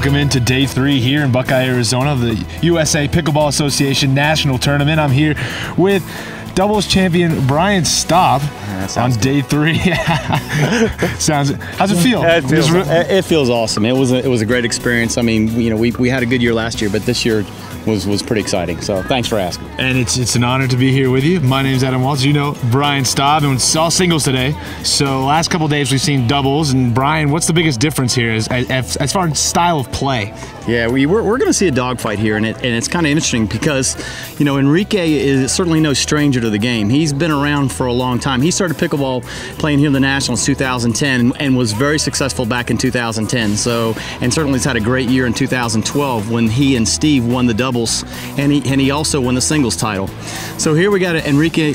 Welcome into day 3 here in Buckeye, Arizona of the USA Pickleball Association National Tournament. I'm here with doubles champion Brian Staub on day 3. How's it feel? It feels awesome. It was a great experience. I mean, you know, we had a good year last year, but this year was pretty exciting. So thanks for asking. And it's an honor to be here with you. My name's Adam Waltz. You know Brian Staub, and it's all singles today. So last couple of days we've seen doubles. And Brian, what's the biggest difference here as far as style of play? Yeah, we're going to see a dogfight here, and it's kind of interesting because, you know, Enrique is certainly no stranger to the game. He's been around for a long time. He started pickleball playing here in the Nationals 2010 and was very successful back in 2010. So, and certainly has had a great year in 2012 when he and Steve won the doubles, and he also won the singles title. So here we got Enrique,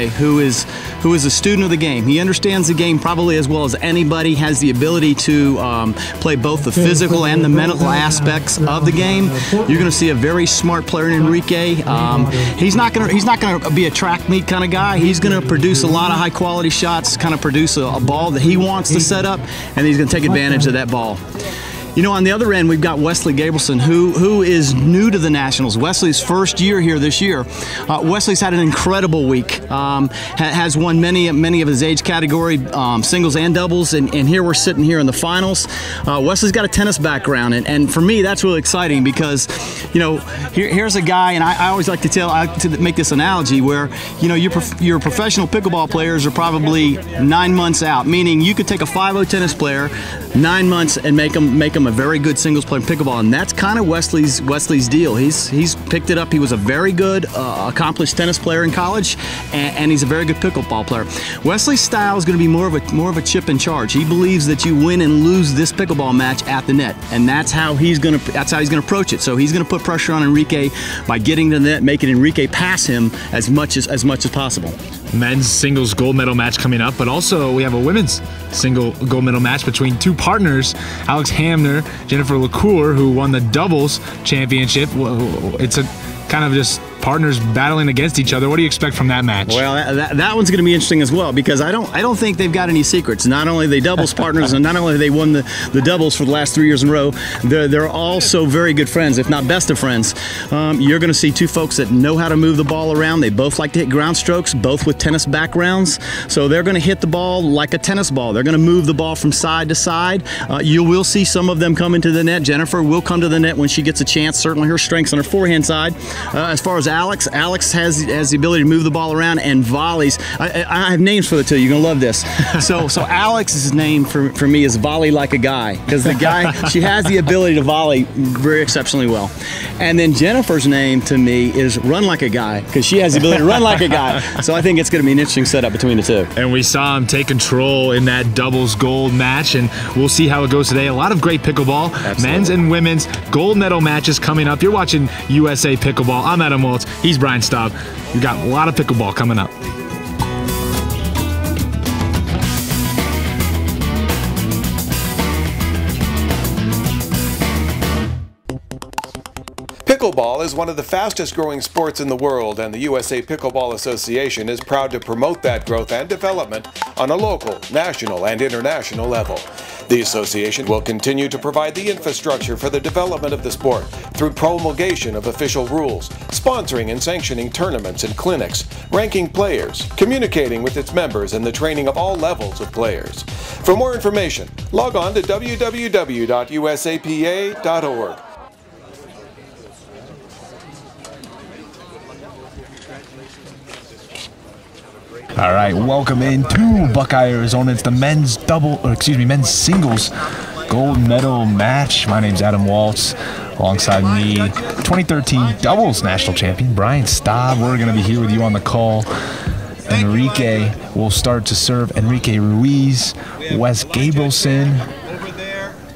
who is a student of the game. He understands the game probably as well as anybody. Has the ability to play both the physical and the mental aspects of the game. You're going to see a very smart player in Enrique. He's not going to be a track meet kind of guy. He's going to produce a lot of high quality shots, kind of produce a ball that he wants to set up, and he's going to take advantage of that ball. You know, on the other end, we've got Wesley Gabrielsen, who is new to the Nationals. Wesley's first year here this year. Wesley's had an incredible week. Has won many of his age category, singles and doubles, and here we're sitting here in the finals. Wesley's got a tennis background, and for me, that's really exciting because, you know, here's a guy, and I always like to make this analogy where, you know, your professional pickleball players are probably 9 months out, meaning you could take a 5-0 tennis player 9 months and make them a very good singles player in pickleball, and that's kind of Wesley's deal. He's picked it up. He was a very good, accomplished tennis player in college, and he's a very good pickleball player. Wesley's style is going to be more of a chip in charge. He believes that you win and lose this pickleball match at the net, and that's how he's going to approach it. So he's going to put pressure on Enrique by getting to the net, making Enrique pass him as much as possible. Men's singles gold medal match coming up, but also we have a women's single gold medal match between two partners, Alex Hamner, Jennifer Lucore, who won the doubles championship. It's a kind of just partners battling against each other. What do you expect from that match? Well, that one's going to be interesting as well, because I don't think they've got any secrets. Not only are they doubles partners, and not only have they won the doubles for the last 3 years in a row, they're also very good friends, if not best of friends. You're going to see two folks that know how to move the ball around. They both like to hit ground strokes, both with tennis backgrounds. So they're going to hit the ball like a tennis ball. They're going to move the ball from side to side. You will see some of them come into the net. Jennifer will come to the net when she gets a chance. Certainly her strengths on her forehand side. As far as Alex has the ability to move the ball around and volleys. I have names for the two. You're gonna love this. So Alex's name for me is volley like a guy, because the guy, she has the ability to volley very exceptionally well. And then Jennifer's name to me is run like a guy, because she has the ability to run like a guy. So I think it's gonna be an interesting setup between the two. And we saw him take control in that doubles gold match, and we'll see how it goes today. A lot of great pickleball, men's and women's gold medal matches coming up. You're watching USA Pickleball. I'm Adam Waltz. He's Brian Staub. We've got a lot of pickleball coming up. Pickleball is one of the fastest growing sports in the world, and the USA Pickleball Association is proud to promote that growth and development on a local, national, and international level. The association will continue to provide the infrastructure for the development of the sport through promulgation of official rules, sponsoring and sanctioning tournaments and clinics, ranking players, communicating with its members, and the training of all levels of players. For more information, log on to www.usapa.org. All right, welcome into Buckeye, Arizona. It's the men's singles gold medal match. My name's Adam Waltz. Alongside me, 2013 doubles national champion Brian Staub. We're going to be here with you on the call. Enrique will start to serve. Enrique Ruiz, Wes Gabrielsen.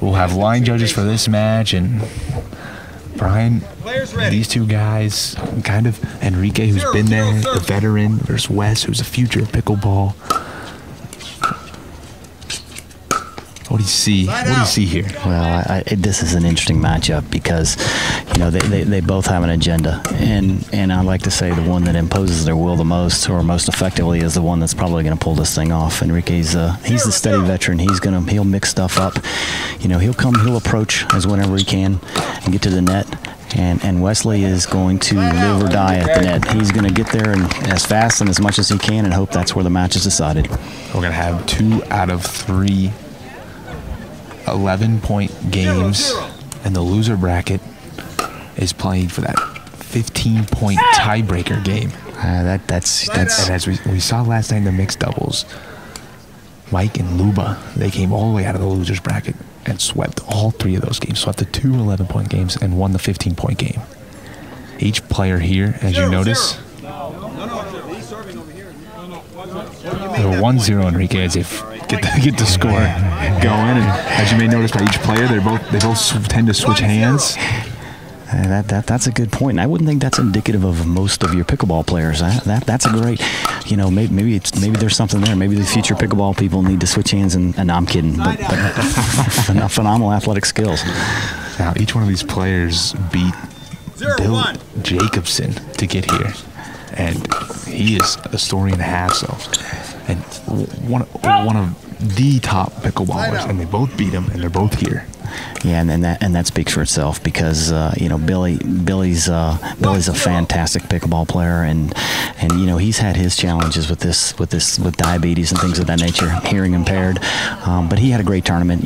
We'll have line judges for this match, and Brian, these two guys, kind of Enrique, who's been there, the veteran, versus Wes, who's a future of pickleball. What do you see? What do you see here? Well, this is an interesting matchup because, they both have an agenda, and I like to say the one that imposes their will the most or most effectively is the one that's probably going to pull this thing off. Enrique's he's the steady veteran. He'll mix stuff up. He'll approach as whenever he can and get to the net. And Wesley is going to live or die at the net. He's going to get there and as fast and as much as he can and hope that's where the match is decided. We're going to have 2 out of 3 11-point games, and the loser bracket is playing for that 15-point tiebreaker game. That's and as we saw last night in the mixed doubles, Mike and Luba, they came all the way out of the losers bracket and swept all 3 of those games, swept the 2 11-point games and won the 15-point game. Each player here, as you notice, they're 1-0 Enrique as if get the score going. And as you may notice by each player, they both tend to switch hands. That's a good point. And I wouldn't think that's indicative of most of your pickleball players. That's a great, maybe there's something there. Maybe the future pickleball people need to switch hands. And I'm kidding, but phenomenal athletic skills. Now each one of these players beat Bill Jacobson to get here, and he is a story and a half. So, and one of the top pickleballers, and they both beat him, and they're both here. Yeah, and that speaks for itself because Billy's a fantastic pickleball player, and he's had his challenges with diabetes and things of that nature, hearing impaired, but he had a great tournament.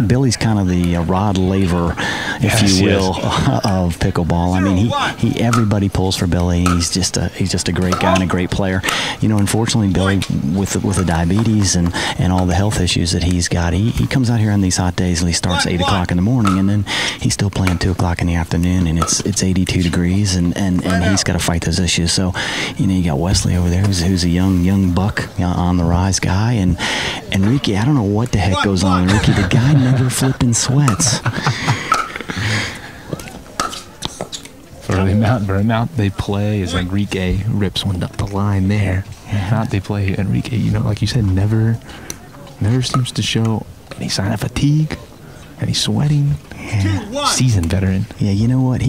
Billy's kind of the Rod Laver, if you will, of pickleball. I mean, everybody pulls for Billy. He's just a great guy and a great player. Unfortunately, Billy with the diabetes and all the health issues that he's got, he comes out here on these hot days and he starts 8 o'clock in the morning, and then he's still playing 2 o'clock in the afternoon, and it's 82 degrees, and he's got to fight those issues. So you got Wesley over there who's a young buck on the rise guy, and Enrique, I don't know what the heck goes on. Enrique, the guy never flipping sweats. For the amount they play, as Enrique rips one up the line there. The amount they play, Enrique, like you said, never seems to show any sign of fatigue, and he's sweating. Yeah. Seasoned veteran. Yeah, you know what?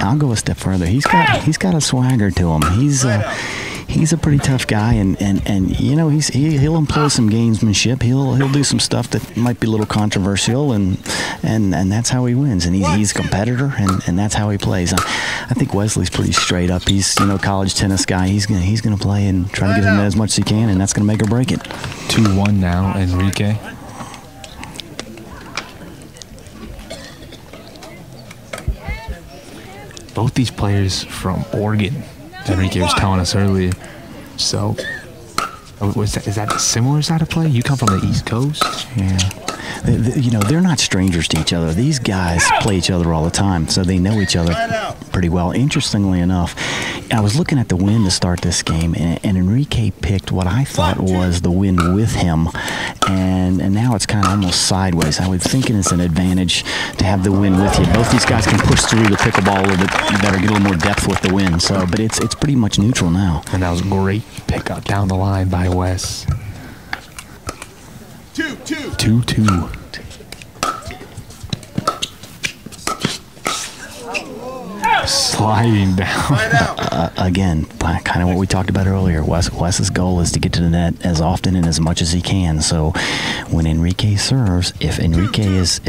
I'll go a step further. He's got a swagger to him. He's a pretty tough guy, and he'll employ some gamesmanship. He'll do some stuff that might be a little controversial, and that's how he wins. And he's a competitor, and that's how he plays. I think Wesley's pretty straight up. He's college tennis guy. He's gonna play and try to get in as much as he can, and that's gonna make or break it. 2-1 now, Enrique. Both these players from Oregon, Enrique was telling us earlier. So, is that a similar side of play? You come from the East Coast? Yeah. They're not strangers to each other. These guys play each other all the time, so they know each other pretty well. Interestingly enough, I was looking at the wind to start this game, and Enrique picked what I thought was the wind with him, and now it's kind of almost sideways. I was thinking it's an advantage to have the wind with you. Both these guys can push through the pickleball a little bit better, get a little more depth with the wind. So, but it's pretty much neutral now. And that was a great pickup down the line by Wes. 2-2. Sliding down. Again, kind of what we talked about earlier. Wes's goal is to get to the net as often and as much as he can. So when Enrique serves, if Enrique is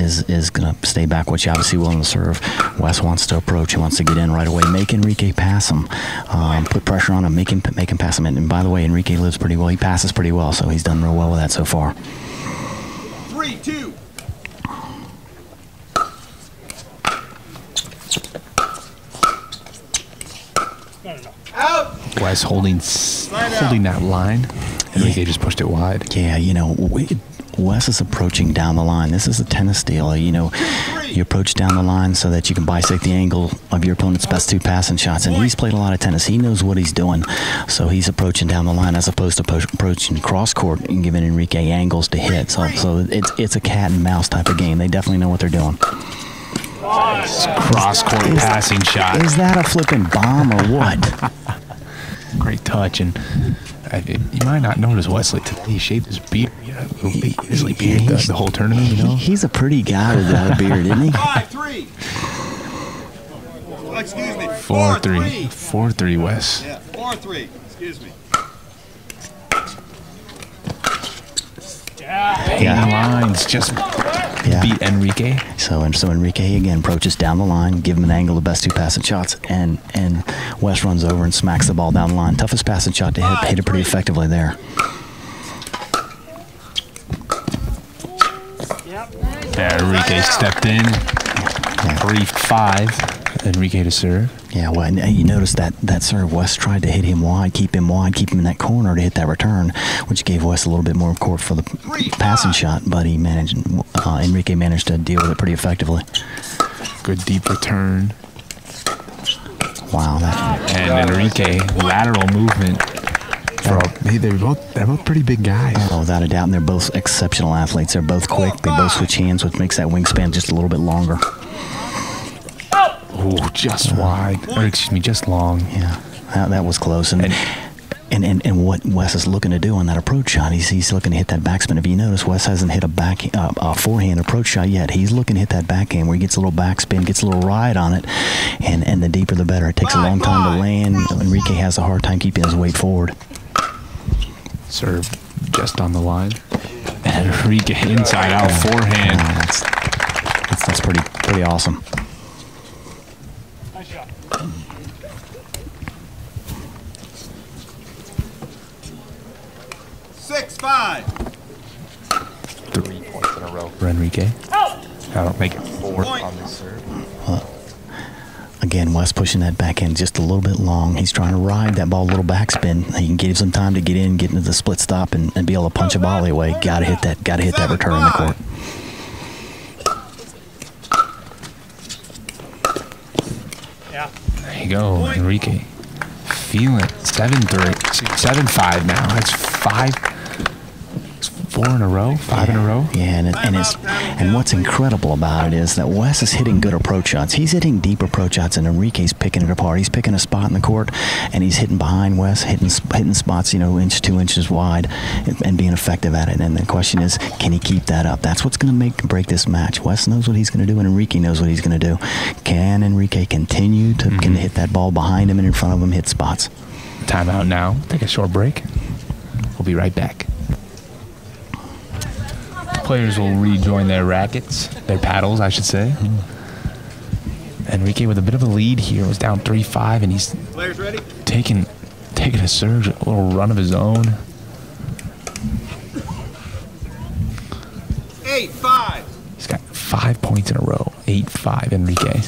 going to stay back, which he obviously will in the serve, Wes wants to approach. He wants to get in right away. Make Enrique pass him. Put pressure on him. Make him pass him. And by the way, Enrique lives pretty well. He passes pretty well, so he's done real well with that so far. 3-2. Wes holding that line. Enrique just pushed it wide. Yeah, Wes is approaching down the line. This is a tennis deal. You approach down the line so that you can bisect the angle of your opponent's best 2 passing shots. And he's played a lot of tennis. He knows what he's doing. So he's approaching down the line as opposed to approaching cross court and giving Enrique angles to hit. So it's a cat and mouse type of game. They definitely know what they're doing. Cross court passing shot. Is that a flipping bomb or what? Great touch, and you might not notice Wesley today. He shaved his beard. He usually beard the whole tournament. He's a pretty guy with that beard, isn't he? 5-3. excuse me. 4-3. 4-3, Wes. Yeah, 4-3. Excuse me. Paint lines just beat Enrique. So Enrique again approaches down the line, give him an angle of best two passing shots, and Wes runs over and smacks the ball down the line. Toughest passing shot to hit it pretty effectively there. Enrique stepped in, briefed 5. Enrique to serve. Yeah, well, and you notice that serve, Wes tried to hit him wide, keep him in that corner to hit that return, which gave Wes a little bit more court for the passing shot, but Enrique managed to deal with it pretty effectively. Good deep return. Wow, and Enrique, lateral movement. They're both pretty big guys. Oh, without a doubt, and they're both exceptional athletes. They're both quick. They both switch hands, which makes that wingspan just a little bit longer. Oh, just wide, or excuse me, just long. Yeah, that was close. And what Wes is looking to do on that approach shot, he's looking to hit that backspin. If you notice, Wes hasn't hit a forehand approach shot yet. He's looking to hit that backhand where he gets a little backspin, gets a little ride on it, and the deeper the better. It takes a long time to land. Enrique has a hard time keeping his weight forward. Serve just on the line. And Enrique inside out forehand. That's pretty awesome. 6-5. 3 points in a row for Enrique. That'll make it 4 on this serve. Again, Wes pushing that backhand just a little bit long. He's trying to ride that ball a little backspin. He can give some time to get into the split stop and be able to punch a volley away. Got to hit that return in the court. There you go, Enrique. Feeling 7-3, 7-5 now. That's 4 in a row, 5 in a row. Yeah, and what's incredible about it is that Wes is hitting good approach shots. He's hitting deep approach shots, and Enrique's picking it apart. He's picking a spot in the court, and he's hitting behind Wes, hitting spots, 1 to 2 inches wide, and being effective at it. And the question is, can he keep that up? That's what's going to make and break this match. Wes knows what he's going to do, and Enrique knows what he's going to do. Can Enrique continue to can hit that ball behind him and in front of him, hit spots? Timeout now. Take a short break. We'll be right back. Players will rejoin their rackets, their paddles, I should say. Enrique with a bit of a lead here, was down 3-5, and he's taking a surge, a little run of his own. 8-5. He's got 5 points in a row. 8-5, Enrique.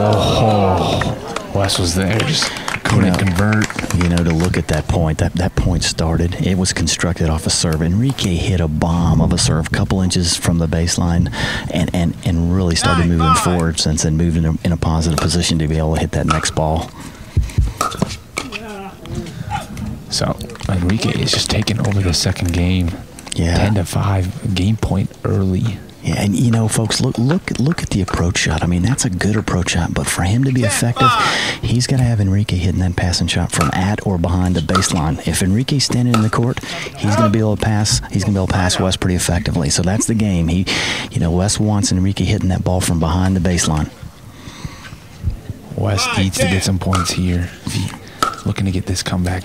Oh, Wes was there, just couldn't convert. To look at that point, that point started, it was constructed off a serve. Enrique hit a bomb of a serve, couple inches from the baseline, and really started moving forward since then, moved in a positive position to be able to hit that next ball. So Enrique is just taking over the second game. Yeah. 10-5, game point early. Yeah, and folks, look at the approach shot. I mean, that's a good approach shot, but for him to be effective, he's got to have Enrique hitting that passing shot from at or behind the baseline. If Enrique's standing in the court, he's going to be able to pass. He's going to be able to pass Wes pretty effectively. So that's the game. Wes wants Enrique hitting that ball from behind the baseline. Wes needs to get some points here. Looking to get this comeback.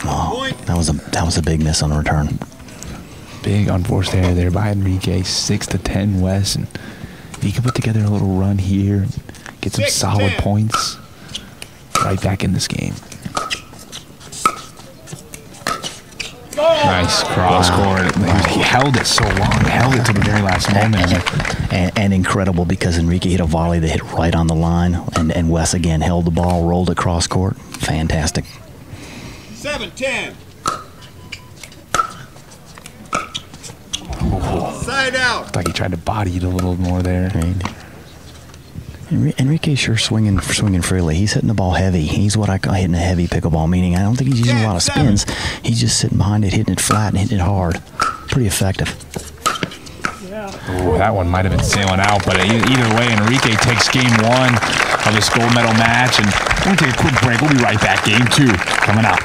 Oh, that was a big miss on the return. Big unforced error there by Enrique. 6-10 Wes, and if he can put together a little run here and get some solid points, right back in this game. Nice cross court. He held it so long, held it to the very last moment. And incredible because Enrique hit a volley that hit right on the line, and Wes again held the ball, rolled it cross court. Fantastic. 7-10. Side out. Looked like he tried to body it a little more there. Enrique's sure swinging freely. He's hitting the ball heavy. He's what I call hitting a heavy pickleball, meaning I don't think he's using a lot of spins. He's just sitting behind it, hitting it flat and hitting it hard. Pretty effective. Ooh, that one might have been sailing out, but either way, Enrique takes game 1 of this gold medal match. And we're going to take a quick break. We'll be right back. Game 2 coming up.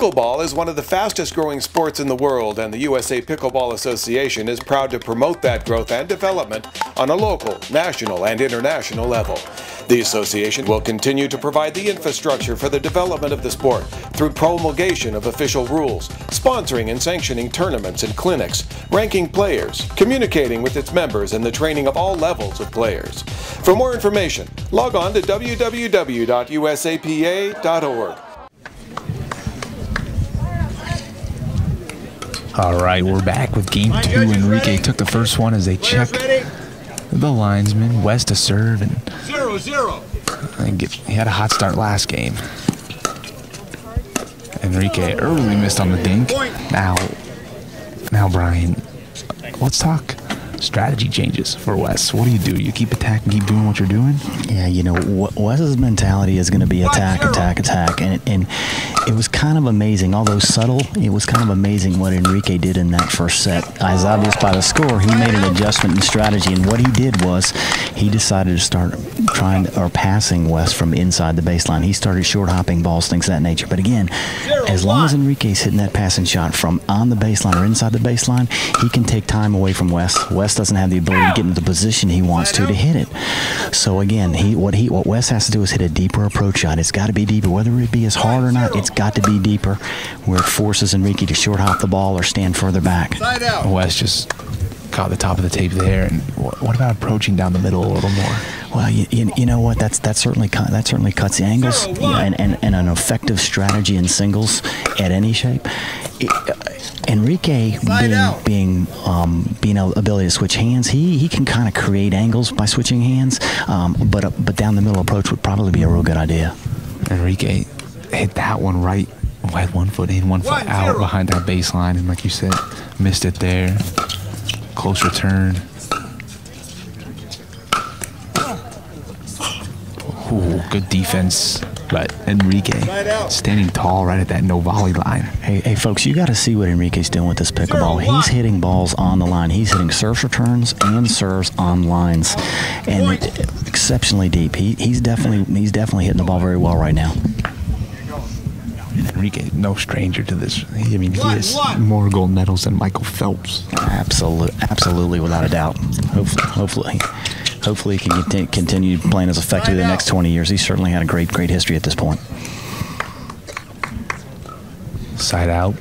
Pickleball is one of the fastest growing sports in the world, and the USA Pickleball Association is proud to promote that growth and development on a local, national, and international level. The association will continue to provide the infrastructure for the development of the sport through promulgation of official rules, sponsoring and sanctioning tournaments and clinics, ranking players, communicating with its members, and the training of all levels of players. For more information, log on to www.usapa.org. All right, we're back with game two. Enrique took the first one as they check the linesman. West to serve, and 0-0. he had a hot start last game. Enrique early missed on the dink. Now, Brian, let's talk strategy changes for Wes. What do? You keep attacking, keep doing what you're doing? Yeah, you know, Wes's mentality is going to be attack, and it was kind of amazing, although subtle. It was kind of amazing what Enrique did in that first set. As obvious by the score, he made an adjustment in strategy, and what he did was he decided to start passing Wes from inside the baseline. He started short hopping balls, things of that nature. But again, as long as Enrique's hitting that passing shot from on the baseline or inside the baseline, he can take time away from Wes. Wes doesn't have the ability to get into the position he wants to hit it. So again, what Wes has to do is hit a deeper approach shot. It's got to be deeper, whether it be as hard or not. It's got to be deeper, where it forces Enrique to short hop the ball or stand further back. Wes just caught the top of the tape there. And what about approaching down the middle a little more? Well, you know what? That certainly cuts the angles. Yeah, and an effective strategy in singles at any shape. Enrique being ability to switch hands, he can kind of create angles by switching hands. But down the middle approach would probably be a real good idea. Enrique hit that one right. Had 1 foot in, 1 foot out behind that baseline, and like you said, missed it there. Close return. Ooh, good defense, but Enrique standing tall right at that no volley line. Hey folks, you got to see what Enrique's doing with this pickleball. He's hitting balls on the line. He's hitting serve returns and serves on lines, and exceptionally deep. He's definitely hitting the ball very well right now. Enrique, no stranger to this. He has more gold medals than Michael Phelps. Absolutely, without a doubt. Hopefully he can continue playing as effectively the next 20 years. He's certainly had a great history at this point. Side out,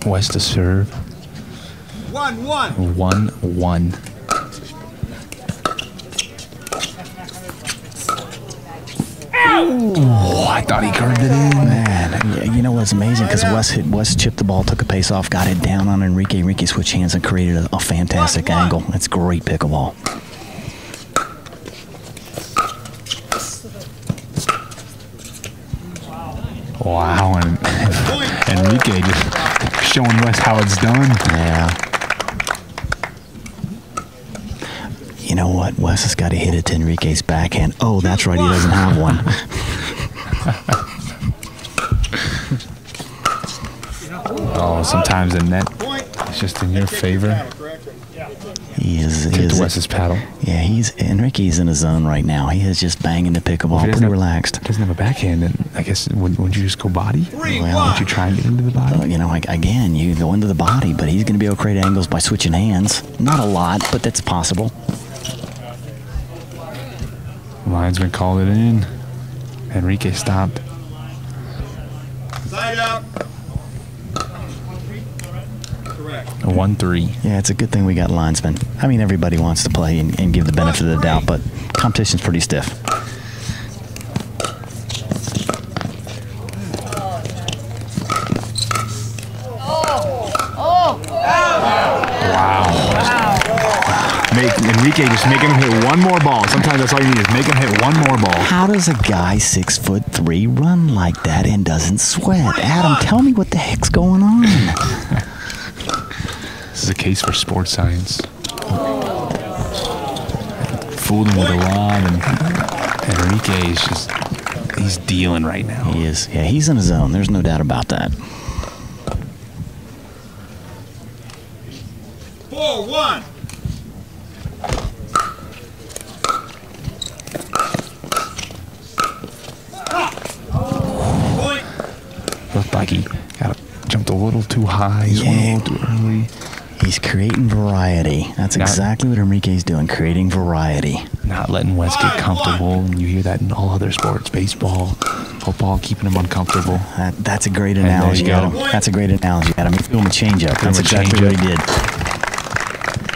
West to serve. 1-1. 1-1. Oh, I thought he curved it in. Man, you know what's amazing? Because Wes chipped the ball, took a pace off, got it down on Enrique. Enrique switched hands and created a fantastic angle. That's great pickleball. Wow, and Enrique just showing Wes how it's done. Yeah. You know what? Wes has got to hit it to Enrique's backhand. Oh, that's right. He doesn't have one. Oh, sometimes the net is just in your favor. He is Wes's paddle. Yeah, Enrique's in his zone right now. He is just banging the pickleball, pretty relaxed. Doesn't have a backhand, and I guess wouldn't you just go body? Well, would you try and get into the body? You know, again, you go into the body, but he's going to be able to create angles by switching hands. Not a lot, but that's possible. Linesman called it in. Enrique stopped. Side out. Correct. 1-3. Yeah, it's a good thing we got linesmen. I mean, everybody wants to play and give the benefit of the doubt, but competition's pretty stiff. Enrique just making him hit one more ball. Sometimes that's all you need is make him hit one more ball. How does a guy 6'3" run like that and doesn't sweat? Adam, tell me what the heck's going on. This is a case for sports science. Fooled him with a lob, and Enrique is he's dealing right now. He is. Yeah, he's in his zone. There's no doubt about that. 4-1. Looked like he got little too high. He's going a little too early. He's creating variety. That's exactly what Enrique's doing, creating variety. Not letting Wes get comfortable. And you hear that in all other sports, baseball, football, keeping him uncomfortable. That's a great analogy, Adam. That's a great analogy, Adam. He threw him a changeup. That's exactly what he did.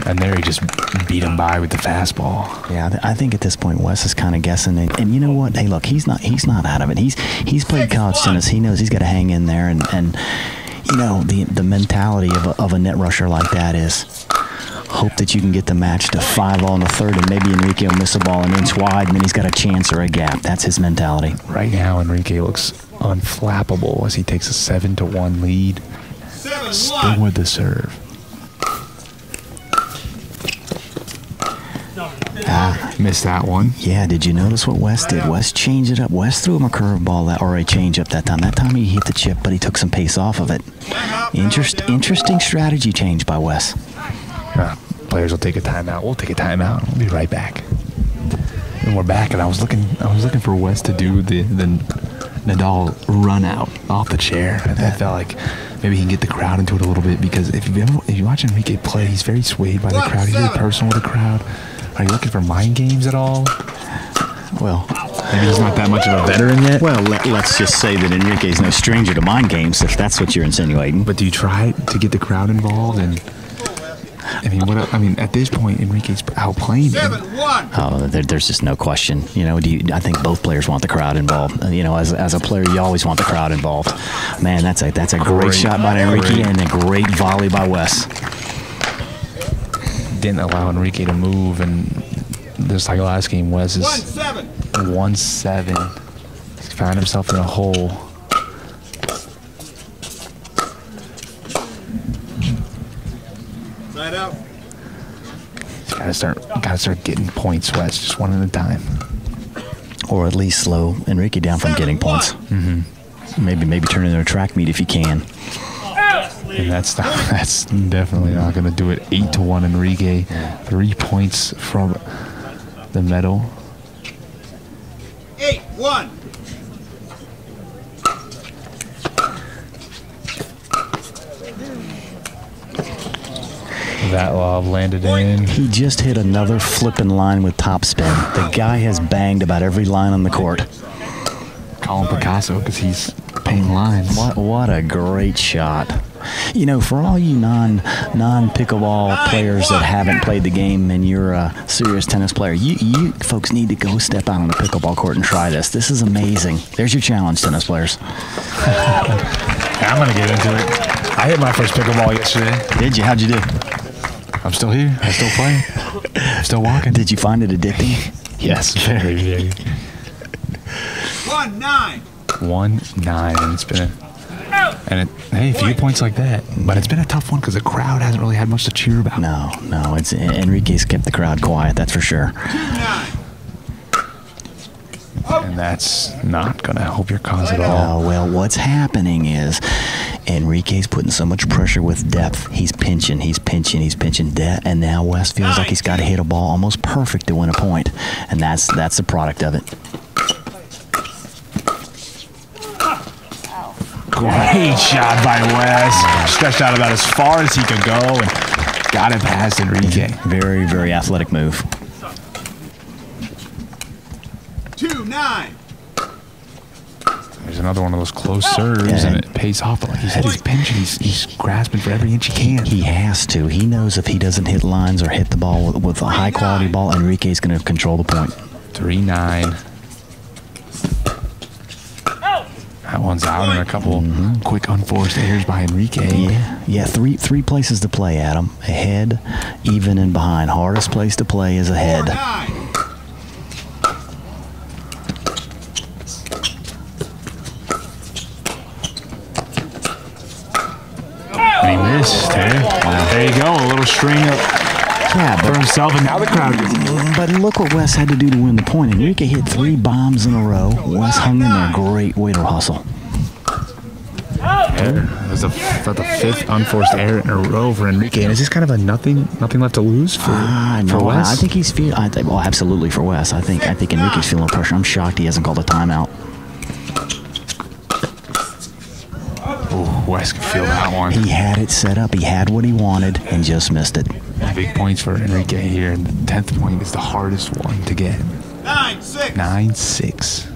And there he just beat him by with the fastball. Yeah, I think at this point Wes is kind of guessing. And you know what? Hey, look, he's not out of it. He's played college tennis. He knows he's got to hang in there. And you know, the mentality of a net rusher like that is hope that you can get the match to 5-all in the third, and maybe Enrique will miss a ball an inch wide, and then he's got a chance or a gap. That's his mentality. Right now, Enrique looks unflappable as he takes a 7-1 lead. 7-1. Still with the serve. Missed that one. Yeah, did you notice what Wes did? Wes changed it up. Wes threw him a curveball or a changeup that time. That time he hit the chip, but he took some pace off of it. Interesting strategy change by Wes. Players will take a timeout. We'll take a timeout. We'll be right back. And we're back, and I was looking for Wes to do the Nadal run out off the chair. I felt like maybe he can get the crowd into it a little bit, because if you watch Enrique play, he's very swayed by the crowd. He's very personal with the crowd. Are you looking for mind games at all? Well, maybe he's not that much of a veteran yet. Well, let's just say that Enrique's no stranger to mind games, if that's what you're insinuating. But do you try to get the crowd involved? And I mean, at this point, Enrique's outplaying him. 7-1. Oh, there's just no question. You know, I think both players want the crowd involved. You know, as a player, you always want the crowd involved. Man, that's a great shot by Enrique and a great volley by Wes. Didn't allow Enrique to move, and just like last game, Wes is 1-7. 1-7. He's found himself in a hole. Side out. Gotta start getting points, Wes, just one at a time. Or at least slow Enrique down from getting points. Maybe turn into a track meet if you can. And that's definitely not going to do it. 8-1 Enrique. 3 points from the medal. 8-1. That lob landed in. He just hit another flipping line with topspin. The guy has banged about every line on the court. Call him Picasso because he's painting lines. What a great shot. You know, for all you non-pickleball players that haven't played the game and you're a serious tennis player, you folks need to go step out on the pickleball court and try this. This is amazing. There's your challenge, tennis players. I'm going to get into it. I hit my first pickleball yesterday. Did you? How'd you do? I'm still here. I'm still playing. I'm still walking. Did you find it addicting? Yes, very, very. 1-9. 1-9, and it's been a a few points like that, but it's been a tough one because the crowd hasn't really had much to cheer about. No, it's Enrique's kept the crowd quiet, that's for sure. 2-9. And that's not going to help your cause at all. Oh, well, what's happening is Enrique's putting so much pressure with depth. He's pinching, and now Wes feels like he's got to hit a ball almost perfect to win a point, and that's the product of it. Great shot by Wes. Stretched out about as far as he could go and got it past Enrique. Very, very athletic move. 2-9. There's another one of those close serves, and it pays off. Like he said, he's pinching. He's grasping for every inch he can. He has to. He knows if he doesn't hit lines or hit the ball with a high-quality ball, Enrique's going to control the point. 3-9. That one's out, and a couple quick unforced errors by Enrique. Yeah. Three places to play, Adam. Ahead, even, and behind. Hardest place to play is ahead. 4-9. And he missed, There you go, a little string up for himself, and now the crowd gets it. But look what Wes had to do to win the point. Enrique hit 3 bombs in a row. Wes hung in there. Great way to hustle. It was the 5th unforced error in a row for Enrique, and is this kind of a nothing left to lose for Wes? I think he's feeling. Well, absolutely for Wes. I think Enrique's feeling pressure. I'm shocked he hasn't called a timeout. Wes could feel that one. He had it set up. He had what he wanted and just missed it. Big points for Enrique here, and the 10th point is the hardest one to get. 9-6. 9-6.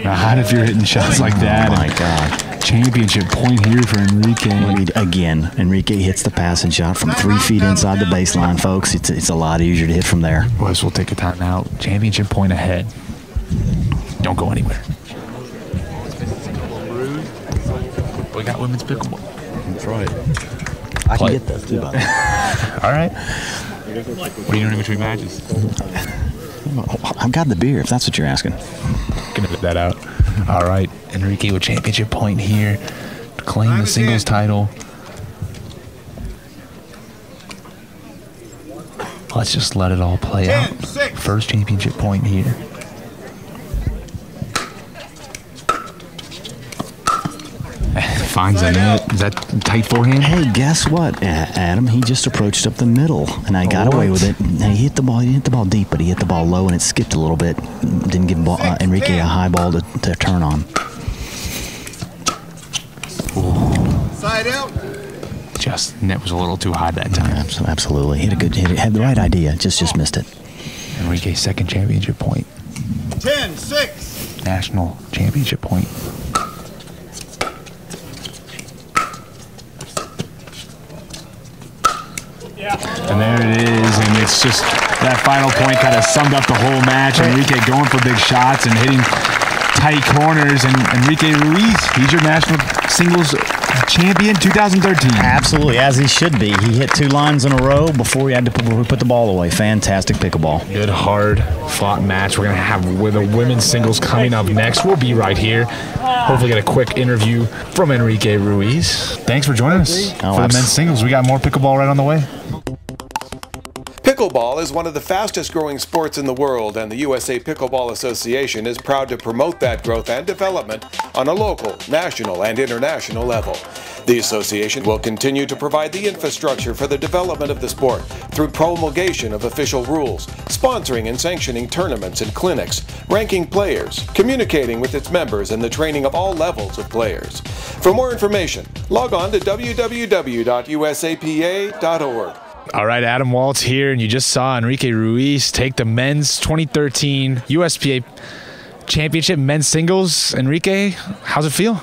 Not if you're hitting shots like that. Oh, my God. Championship point here for Enrique. Again, Enrique hits the passing shot from 3 feet inside the baseline, folks. It's a lot easier to hit from there. Wes will take a timeout. Championship point ahead. Don't go anywhere. We got women's pickleball. That's right. I can get those too, by the way. All right. What are you doing in between matches? I've got the beer, if that's what you're asking. Gonna put that out. All right. Enrique with championship point here to claim the singles title. Let's just let it all play out. First championship point here. Finds a net. Is that tight forehand? Hey, guess what, Adam? He just approached up the middle, and I got away with it. And he hit the ball. He hit the ball deep, but he hit the ball low, and it skipped a little bit. Didn't give Enrique a high ball to turn on. Side out. Just net was a little too high that time. Absolutely, hit it. Had the right idea. Just missed it. Enrique's second championship point. 10-6. National championship point. And there it is, and it's just that final point kind of summed up the whole match. Enrique going for big shots and hitting tight corners. And Enrique Ruiz, he's your national singles champion 2013. Absolutely, as he should be. He hit 2 lines in a row before he had to put the ball away. Fantastic pickleball. Good, hard-fought match. We're going to have with the women's singles coming up next. We'll be right here. Hopefully get a quick interview from Enrique Ruiz. Thanks for joining us for the men's singles. We got more pickleball right on the way. Pickleball is one of the fastest growing sports in the world, and the USA Pickleball Association is proud to promote that growth and development on a local, national, and international level. The association will continue to provide the infrastructure for the development of the sport through promulgation of official rules, sponsoring and sanctioning tournaments and clinics, ranking players, communicating with its members, and the training of all levels of players. For more information, log on to www.usapa.org. All right, Adam Waltz here, and you just saw Enrique Ruiz take the men's 2013 USPA Championship men's singles. Enrique, how's it feel?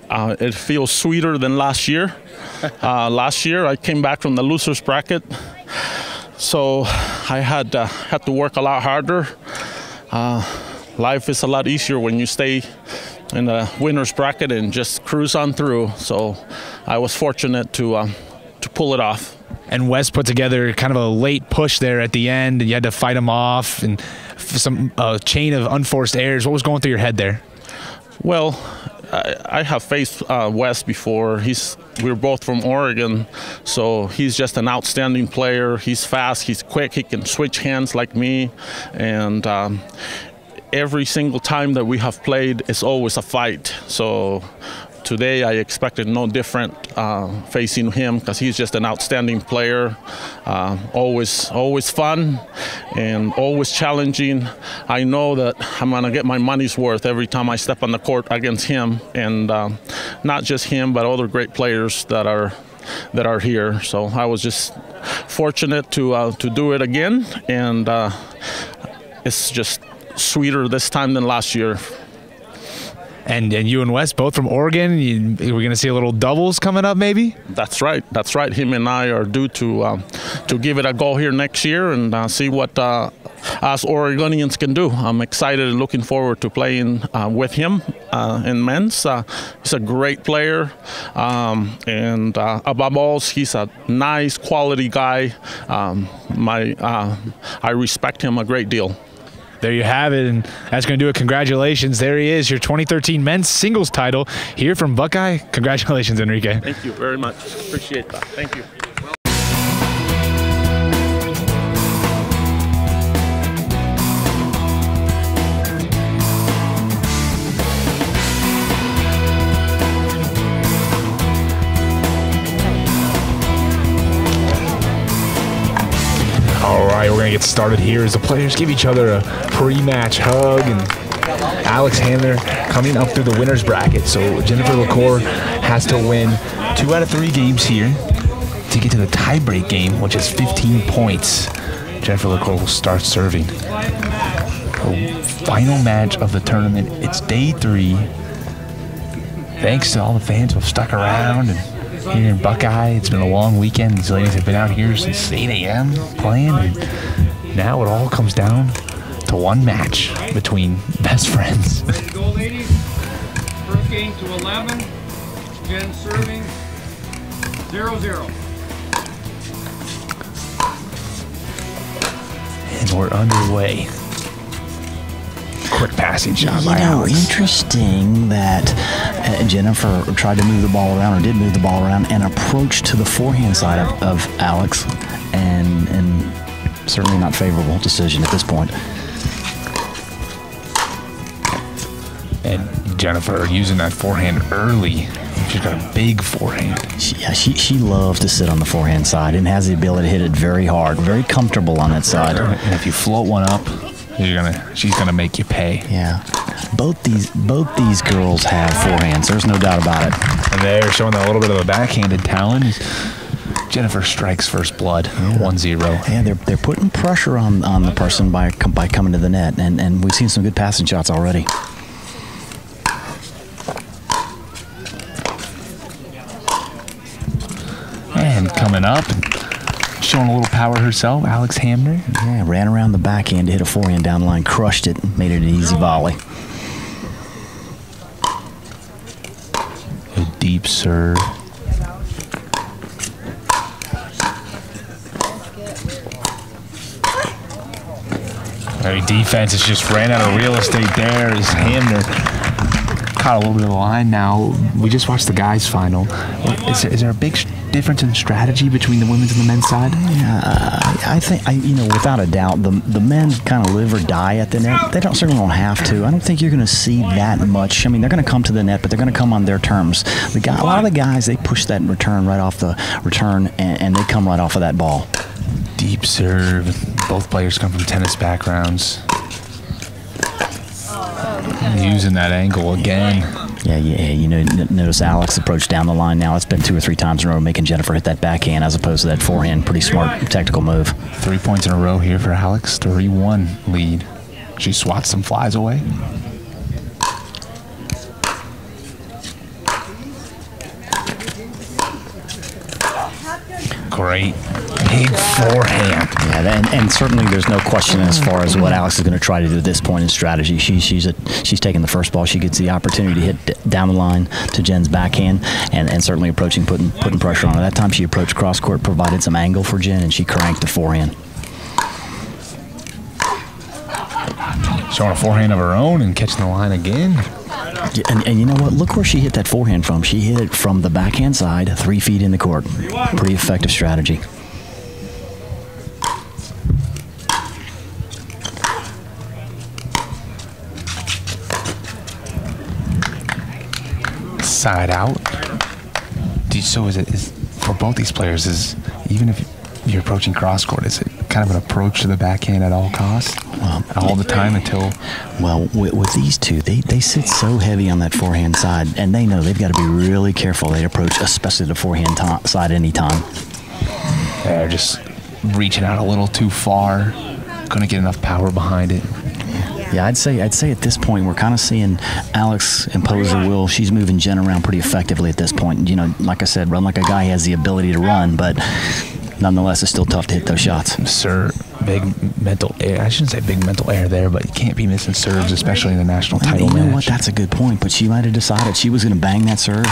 It feels sweeter than last year. Last year, I came back from the losers bracket, so I had to work a lot harder. Life is a lot easier when you stay in the winners bracket and just cruise on through. So I was fortunate to pull it off. And Wes put together kind of a late push there at the end, and you had to fight him off, and some chain of unforced errors. What was going through your head there? Well, I have faced Wes before. We're both from Oregon, so he's just an outstanding player. He's fast, he's quick, he can switch hands like me, and every single time that we have played, it's always a fight. So today I expected no different facing him, because he's just an outstanding player, always fun and always challenging. I know that I'm going to get my money's worth every time I step on the court against him, and not just him, but other great players that are here. So I was just fortunate to do it again, and it's just sweeter this time than last year. And you and Wes, both from Oregon, we're going to see a little doubles coming up maybe? That's right. That's right. Him and I are due to give it a go here next year and see what us Oregonians can do. I'm excited and looking forward to playing with him in men's. He's a great player, and above all, he's a nice, quality guy. I respect him a great deal. There you have it, and that's going to do it. Congratulations. There he is, your 2013 men's singles title here from Buckeye. Congratulations, Enrique. Thank you very much. Appreciate that. Thank you. All right, we're going to get started here as the players give each other a pre-match hug and Alex Hamner coming up through the winner's bracket. So Jennifer Lucore has to win 2 out of 3 games here to get to the tiebreak game, which is 15 points. Jennifer Lucore will start serving. The final match of the tournament. It's day 3. Thanks to all the fans who have stuck around and here in Buckeye. It's been a long weekend. These ladies have been out here since 8 a.m. playing, and now it all comes down to one match between best friends. Ready to go, ladies? First game to 11. Jen serving 0-0. And we're underway. Quick passing shot by Alex. Interesting that Jennifer tried to move the ball around, or did move the ball around, and approached to the forehand side of Alex, and certainly not favorable decision at this point. And Jennifer using that forehand early. She's got a big forehand. She loves to sit on the forehand side and has the ability to hit it very hard, very comfortable on that side. And if you float one up, she's gonna make you pay. Yeah, both these girls have forehands. There's no doubt about it. And they're showing a little bit of a backhanded talent. Jennifer strikes first blood, 1-0. Yeah, they're putting pressure on the person by coming to the net, and we've seen some good passing shots already. And coming up, showing a little power herself, Alex Hamner. Yeah, ran around the backhand to hit a forehand down the line, crushed it, made it an easy volley. A deep serve. Very defense has just ran out of real estate there as Hamner caught a little bit of the line now. We just watched the guys' final. Is there a big difference in strategy between the women's and the men's side? Yeah, I think, without a doubt, the men kind of live or die at the net. They certainly don't have to. I don't think you're going to see that much. I mean, they're going to come to the net, but they're going to come on their terms. A lot of the guys, they push that return right off the return, and they come right off of that ball. Deep serve. Both players come from tennis backgrounds. Using that angle again. Yeah, notice Alex approached down the line now. It's been 2 or 3 times in a row making Jennifer hit that backhand as opposed to that forehand. Pretty smart tactical move. 3 points in a row here for Alex. 3-1 lead. She swats some flies away. Great big forehand. Yeah, and certainly there's no question as far as what Alex is going to try to do at this point in strategy. She's taking the first ball. She gets the opportunity to hit down the line to Jen's backhand, and certainly approaching, putting pressure on her. That time she approached cross court, provided some angle for Jen, and she cranked the forehand. Showing a forehand of her own and catching the line again. And you know what? Look where she hit that forehand from. She hit it from the backhand side, 3 feet in the court. Pretty effective strategy. Side out. So is for both these players, is even if you're approaching cross court, is it kind of an approach to the backhand at all costs? All the time until... Well, with these two, they sit so heavy on that forehand side, and they know they've got to be really careful. They approach, especially the forehand side, anytime. They're just reaching out a little too far. Couldn't get enough power behind it. Yeah, I'd say at this point we're kind of seeing Alex impose her will. She's moving Jen around pretty effectively at this point. Like I said, run like a guy. He has the ability to run, but nonetheless, it's still tough to hit those shots. Sir, big mental error. I shouldn't say big mental error there, but you can't be missing serves, especially in the national title match. You know what? That's a good point. But she might have decided she was going to bang that serve,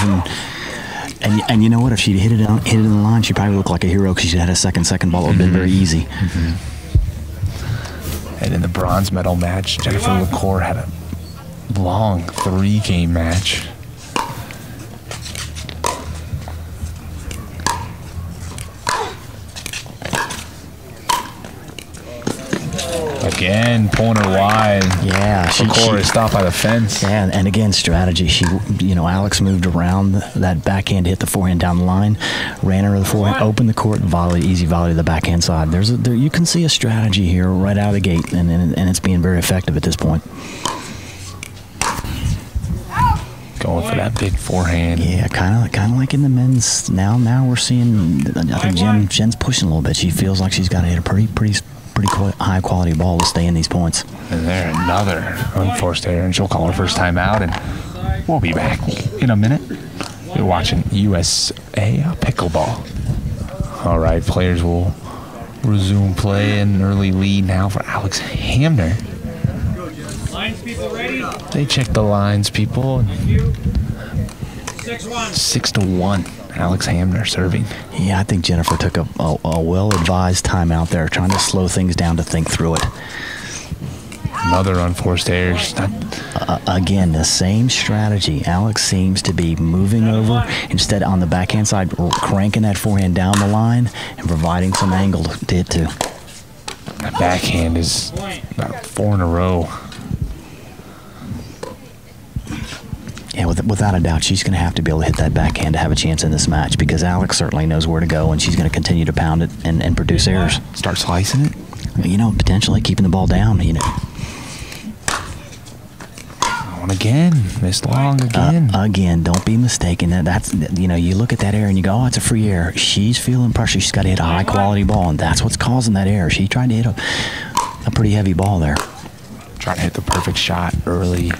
and you know what? If she'd hit it in the line, she'd probably look like a hero because she'd had a second ball. It would have been very easy. Mm-hmm. And in the bronze medal match, Jennifer Lucore had a long 3-game match. Again, pulling her wide. Yeah, Lucore is stopped by the fence. Yeah, and again, strategy. Alex moved around that backhand, hit the forehand down the line, ran her to the forehand, opened the court, volley, easy volley to the backhand side. You can see a strategy here right out of the gate, and it's being very effective at this point. Going for that big forehand. Yeah, kind of like in the men's. Now we're seeing. I think Jen's pushing a little bit. She feels like she's got to hit a pretty high quality ball to stay in these points. And there, another unforced error, and she'll call her first time out, and we'll be back in a minute. You're watching USA Pickleball. All right, players will resume play. An early lead now for Alex Hamner. Lines people ready? They check the lines, people. 6-1. 6-1. Alex Hamner serving. Yeah, I think Jennifer took a well-advised timeout there, trying to slow things down to think through it. Another unforced error. Again, the same strategy. Alex seems to be moving over, instead on the backhand side, cranking that forehand down the line and providing some angle to hit to. That backhand is about 4 in a row. Yeah, without a doubt, she's going to have to be able to hit that backhand to have a chance in this match, because Alex certainly knows where to go, and she's going to continue to pound it and produce errors. Start slicing it? You know, potentially keeping the ball down, you know. On again. Missed long again. Again, don't be mistaken. That's, you know, you look at that error and you go, oh, it's a free error. She's feeling pressure. She's got to hit a high-quality ball, and that's what's causing that error. She tried to hit a pretty heavy ball there. Trying to hit the perfect shot early.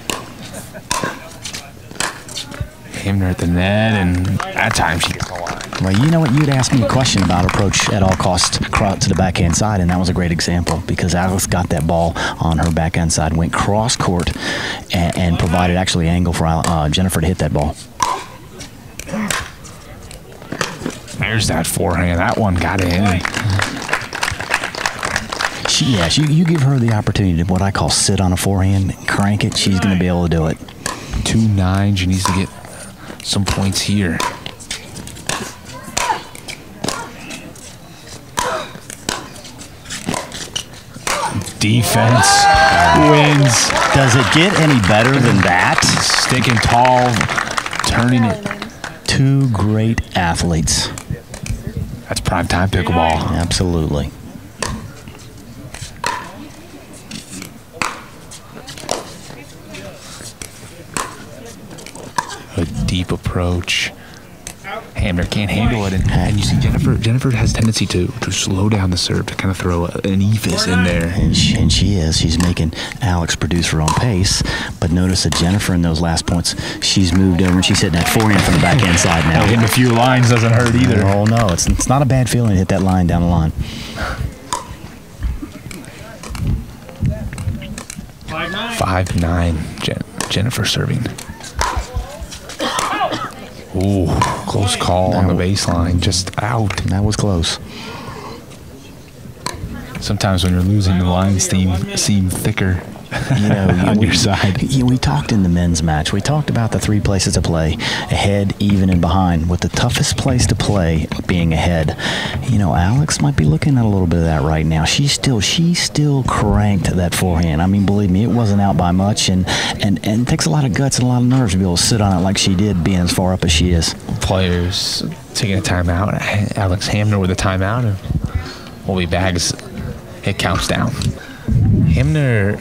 Hamner at the net, and that time she gets the line. Well, you know what? You'd asked me a question about approach at all costs to the backhand side, and that was a great example, because Alex got that ball on her backhand side, went cross court, and provided actually angle for Jennifer to hit that ball. There's that forehand. That one got in. You give her the opportunity to what I call sit on a forehand, crank it, she's going to be able to do it. 2-9. She needs to get some points here. Defense wins. Does it get any better than that? Sticking tall, turning it. Two great athletes. That's primetime pickleball. Absolutely. A deep approach. Hamner can't handle it, and you see Jennifer has a tendency to slow down the serve, to kind of throw an ephus in there. And she's making Alex produce her own pace, but notice that Jennifer in those last points, she's moved over and she's hitting that forehand from the backhand side now. Hitting a few lines doesn't hurt either. Oh no, it's not a bad feeling to hit that line down the line. 5-9. Jennifer serving. Ooh, close call on the baseline, just out. That was close. Sometimes when you're losing, the lines seem thicker, you know, on your side. We talked in the men's match. We talked about the 3 places to play: ahead, even, and behind. With the toughest place to play being ahead. You know, Alex might be looking at a little bit of that right now. She still cranked that forehand. I mean, believe me, it wasn't out by much, and it takes a lot of guts and a lot of nerves to be able to sit on it like she did, being as far up as she is. Players taking a timeout. Alex Hamner with a timeout, and we'll be back as it counts down. Hamner,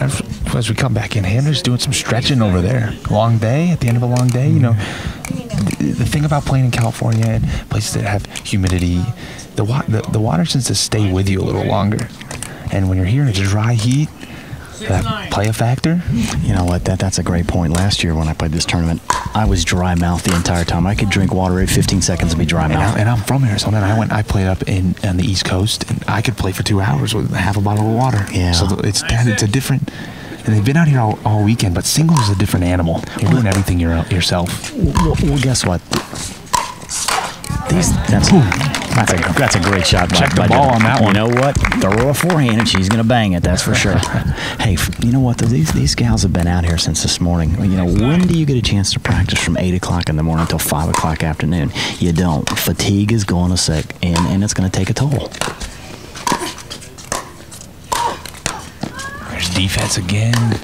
as we come back in, Hamner's doing some stretching over there. Long day, at the end of a long day, you know. The thing about playing in California and places that have humidity, the water tends to stay with you a little longer. And when you're here in a dry heat, that play a factor. You know what? That's a great point. Last year when I played this tournament, I was dry mouth the entire time. I could drink water every 15 seconds and be dry mouth. And I'm from Arizona, and I played up on the East Coast, and I could play for 2 hours with half a bottle of water. Yeah. So it's a different. And they've been out here all weekend, but singles is a different animal. You're doing everything yourself. Well, guess what? That's a great shot. Check the ball on that one. You know what? Throw her a forehand and she's going to bang it. That's for sure. Hey, you know what? These gals have been out here since this morning. You know, when do you get a chance to practice from 8 o'clock in the morning until 5 o'clock afternoon? You don't. Fatigue is going to set in, and it's going to take a toll. There's defense again.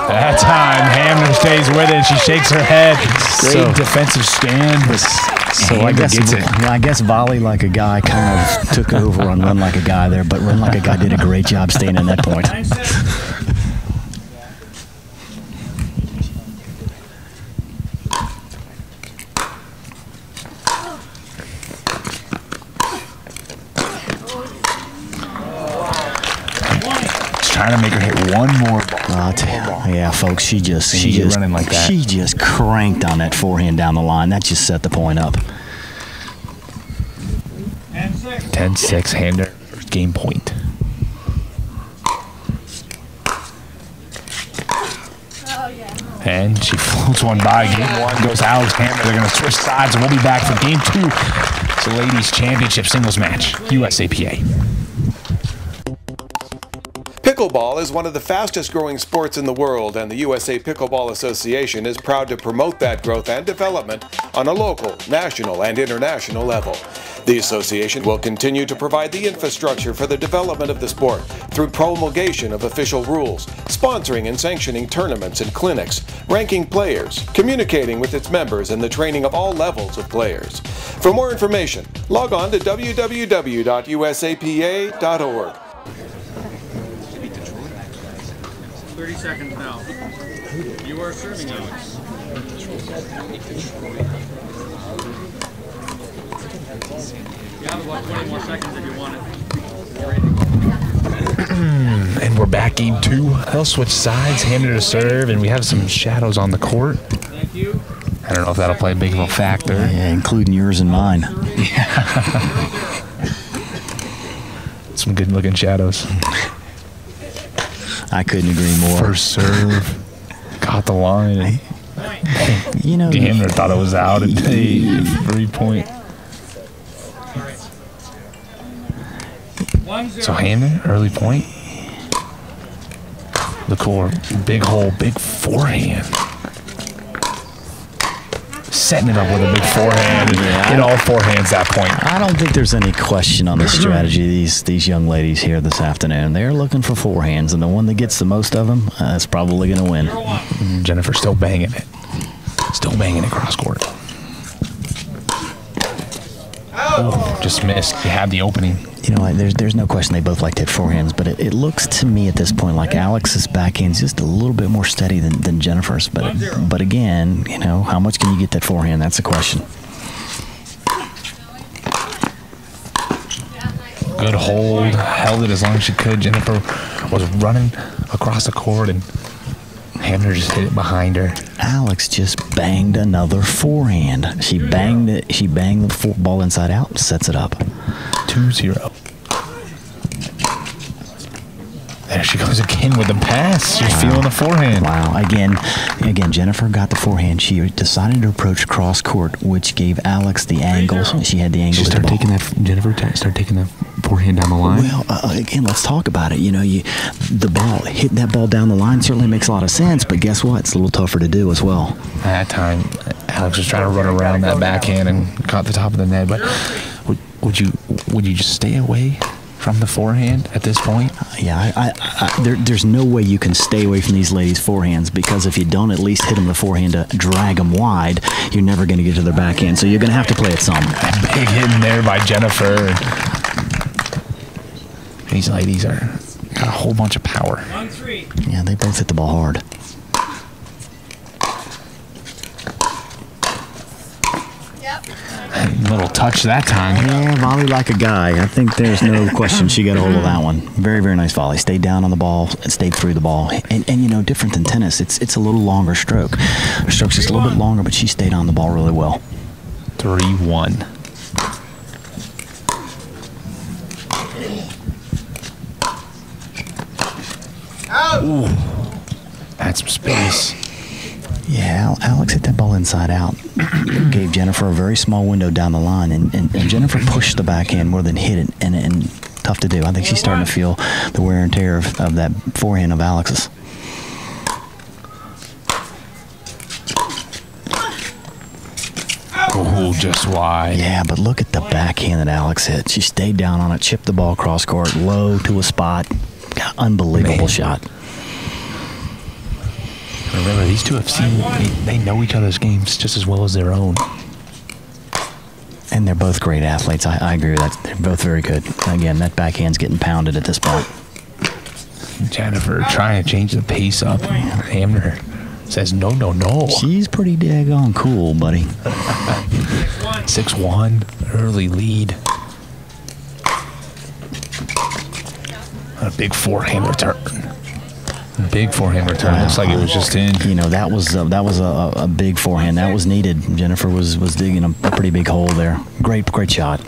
That time, Hamner stays with it. She shakes her head. Great defensive stand. So I guess volley like a guy kind of took over on run like a guy there, but run like a guy did a great job staying in that point. trying to make her hit one more ball. Yeah, folks, she just running like that. She just cranked on that forehand down the line. That just set the point up. 10-6, Hamner, first game point. And she floats one by. Game one goes Alex Hamner. They're going to switch sides, and we'll be back for game two. It's the ladies' championship singles match, USAPA. Pickleball is one of the fastest growing sports in the world, and the USA Pickleball Association is proud to promote that growth and development on a local, national, and international level. The association will continue to provide the infrastructure for the development of the sport through promulgation of official rules, sponsoring and sanctioning tournaments and clinics, ranking players, communicating with its members, and the training of all levels of players. For more information, log on to www.usapa.org. 30 seconds now. You are serving, Alex. You have about 20 more seconds if you want it. And we're back game two. They'll switch sides, Hamner to serve, and we have some shadows on the court. Thank you. I don't know if that'll play a big of a factor. Yeah, including yours and mine. Some good looking shadows. I couldn't agree more. First serve, got the line. You know, Hamner thought it was out at 3 point. So Hamner, early point. Lucore, big hole, big forehand. Setting it up with a big forehand. Hit all forehands that point. I don't think there's any question on the strategy of these young ladies here this afternoon. They're looking for forehands, and the one that gets the most of them is probably going to win. Jennifer still banging it. Still banging it cross court. Oh, just missed. You had the opening. You know, there's no question they both like to hit forehands, but it looks to me at this point like Alex's backhand's just a little bit more steady than Jennifer's. But again, you know, how much can you get that forehand? That's the question. Good hold. Held it as long as she could. Jennifer was running across the court, and Hamner just hit it behind her. Alex just banged another forehand. She banged it. She banged the ball inside out, sets it up. 2-0. There she goes again with the pass. She's feeling the forehand. Wow. Again, Jennifer got the forehand. She decided to approach cross court, which gave Alex the angle. She had the angle. She started taking that. Jennifer started taking the forehand down the line. Well, again, let's talk about it. You know, the ball, hitting that ball down the line certainly makes a lot of sense, but guess what? It's a little tougher to do as well. At that time, Alex was trying to run around that backhand and caught the top of the net. But would you just stay away from the forehand at this point? Yeah, there's no way you can stay away from these ladies' forehands, because if you don't at least hit them the forehand to drag them wide, you're never going to get to their backhand. So you're going to have to play it some. Big hit in there by Jennifer. These ladies got a whole bunch of power. 1-3. Yeah, they both hit the ball hard. Little touch that time. Yeah, volley like a guy. I think there's no question she got a hold of that one. Very, very nice volley. Stayed down on the ball and stayed through the ball. And you know, different than tennis, it's a little longer stroke. Her stroke's just a little bit longer, but she stayed on the ball really well. 3-1. Ooh, that's some space. Yeah, Alex hit that ball inside out. Gave Jennifer a very small window down the line, and Jennifer pushed the backhand more than hit it, and tough to do. I think she's starting to feel the wear and tear of that forehand of Alex's. Oh, just wide. Yeah, but look at the backhand that Alex hit. She stayed down on it, chipped the ball cross court, low to a spot. Unbelievable shot. Remember, these two have seen, they know each other's games just as well as their own. And they're both great athletes. I agree with that. They're both very good. Again, that backhand's getting pounded at this point. Jennifer trying to change the pace up. Hamner says, no, no, no. She's pretty daggone cool, buddy. 6-1, early lead. A big forehand return. Big forehand return. Looks like it was just in. You know, that was a big forehand. That was needed. Jennifer was digging a pretty big hole there. Great shot.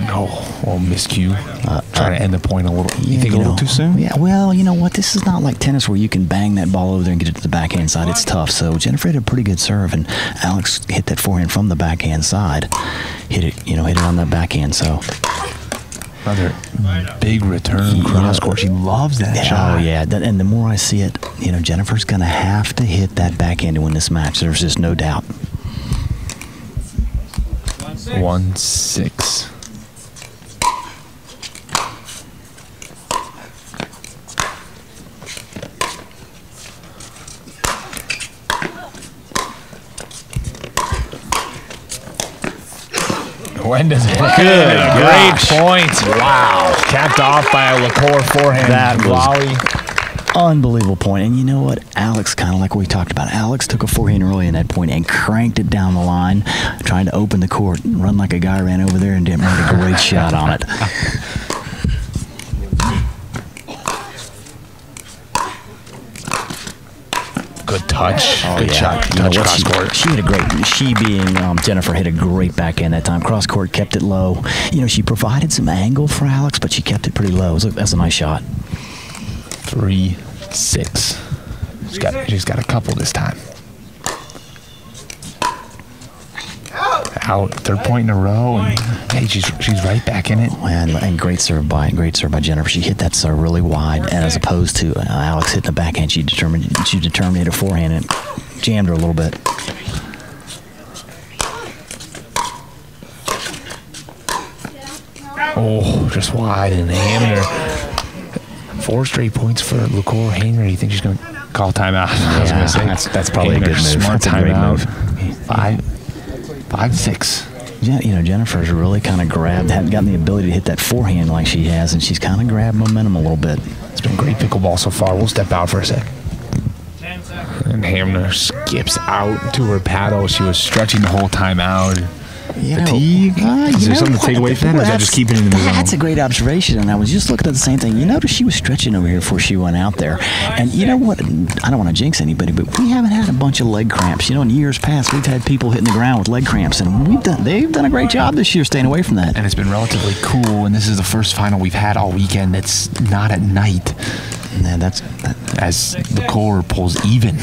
No, miscue. Trying to end the point a little. You think a little too soon? Yeah. Well, you know what? This is not like tennis where you can bang that ball over there and get it to the backhand side. It's tough. So Jennifer hit a pretty good serve, and Alex hit that forehand from the backhand side. Hit it on that backhand. So. Another big return cross court. She loves that shot. Oh, yeah. And the more I see it, you know, Jennifer's going to have to hit that backhand to win this match. There's just no doubt. 1-6. When does it? Good. Great point. Wow. Capped off by a Lucore forehand. That was volley. Unbelievable point. And you know what? Alex, kind of like we talked about, Alex took a forehand early in that point and cranked it down the line, trying to open the court and run like a guy ran over there and didn't make a great shot on it. Good touch. Oh, Good yeah. shot. Good touch cross court. She hit a great. She being Jennifer hit a great backhand that time. Cross court, kept it low. You know, she provided some angle for Alex, but she kept it pretty low. That's a nice shot. 3-6. She's got a couple this time. Out. Third point in a row, and hey, she's right back in it. And great serve by Jennifer. She hit that serve really wide, and as opposed to Alex hitting the backhand, she determined to hit a forehand and jammed her a little bit. Oh, just wide and Hamner. 4 straight points for Lucore. Hamner, you think she's going to call timeout? I was going to say that's probably Hamner, a good move. Smart That's a great timeout. move. 5-6. Yeah, you know, Jennifer's really kind of hadn't gotten the ability to hit that forehand like she has, and she's kind of grabbed momentum a little bit. It's been great pickleball so far. We'll step out for a sec. 10 seconds. And Hamner skips out to her paddle. She was stretching the whole time out. Fatigue? Is there something to take away from that, or is that just keeping it in the zone? That's a great observation, and I was just looking at the same thing. You notice she was stretching over here before she went out there. And you know what? I don't want to jinx anybody, but we haven't had a bunch of leg cramps. You know, in years past, we've had people hitting the ground with leg cramps, and they've done a great job this year staying away from that. And it's been relatively cool, and this is the first final we've had all weekend that's not at night. And as the core pulls even.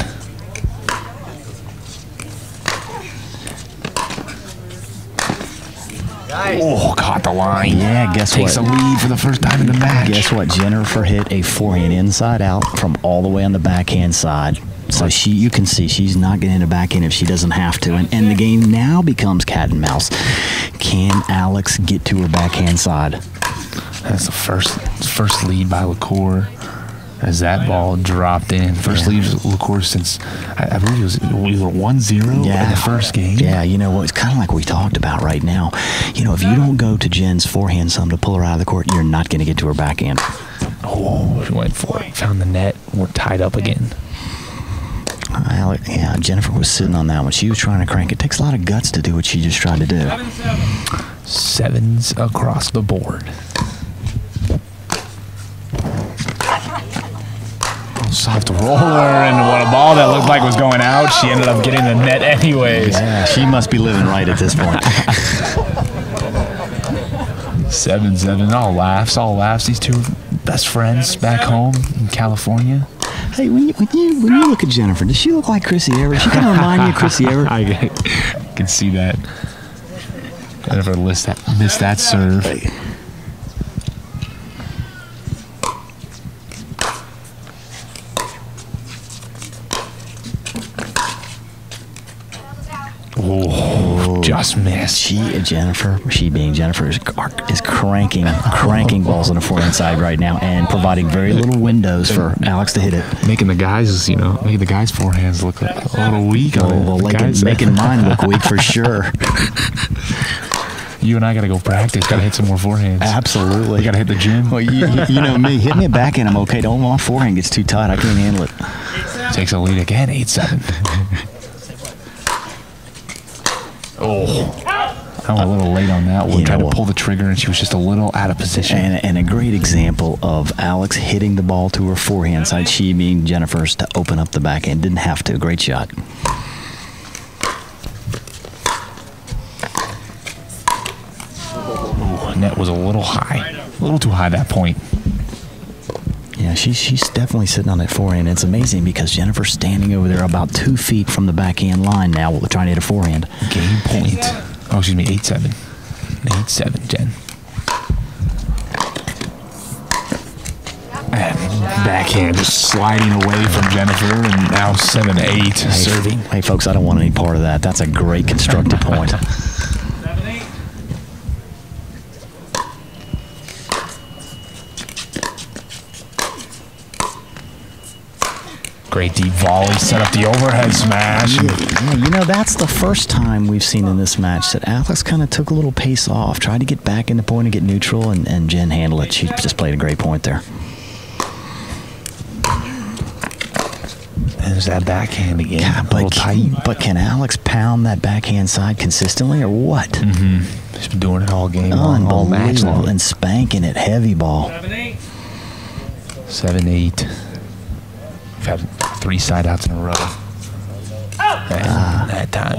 Oh, caught the line. Yeah, guess Takes what? a lead for the first time in the match. Guess what? Jennifer hit a forehand inside out from all the way on the backhand side. So you can see she's not getting a backhand if she doesn't have to. And the game now becomes cat and mouse. Can Alex get to her backhand side? That's the first lead by Lucore as that ball dropped in. First lead of Lucore since, I believe it was 1-0 in the first game. Yeah, you know what? It's kind of like we talked about right now. You know, if you don't go to Jen's forehand some to pull her out of the court, you're not going to get to her backhand. Oh, she went for it. Found the net. We're tied up again. Yeah, Jennifer was sitting on that one. She was trying to crank. It takes a lot of guts to do what she just tried to do. 7s across the board. Soft roller, and what a ball that looked like was going out. She ended up getting the net anyways. Yeah, she must be living right at this point. 7-7, all laughs. These two best friends back home in California. Hey, when you look at Jennifer, does she look like Chrissy Everett? She kind of remind you of Chrissy Everett. I can see that. Jennifer missed that serve. Oh, just missed. Jennifer is cranking balls on the forehand side right now and providing very little windows for Alex to hit it. Making the guys' forehands look a little weak. Making mine look weak for sure. You and I got to go practice. Got to hit some more forehands. Absolutely. You got to hit the gym. Well, you know me. Hit me a backhand, I'm okay. Don't want my forehand gets too tight. I can't handle it. Takes a lead again. 8-7. Oh, a little late on that one. Tried to pull the trigger, and she was just a little out of position. And a great example of Alex hitting the ball to her forehand side, she being Jennifer's, to open up the backhand. Didn't have to. Great shot. Ooh, net was a little high. A little too high at that point. Yeah, she's definitely sitting on that forehand. It's amazing because Jennifer's standing over there about 2 feet from the backhand line now, trying to hit a forehand. Game point. Oh, excuse me, 8-7. 8-7, Jen. And backhand just sliding away from Jennifer, and now 7-8 serving. Hey, folks, I don't want any part of that. That's a great constructive point. 7-8. Great deep volley, set up the overhead smash. Yeah, you know, that's the first time we've seen in this match that Alex kind of took a little pace off, tried to get back in the point and get neutral, and Jen handled it. She just played a great point there. There's that backhand again. Yeah, but can Alex pound that backhand side consistently or what? Mm-hmm. She's been doing it all game long, all match long. And spanking it, heavy ball. 7-8. 7-8. We've had 3 side outs in a row. And that time,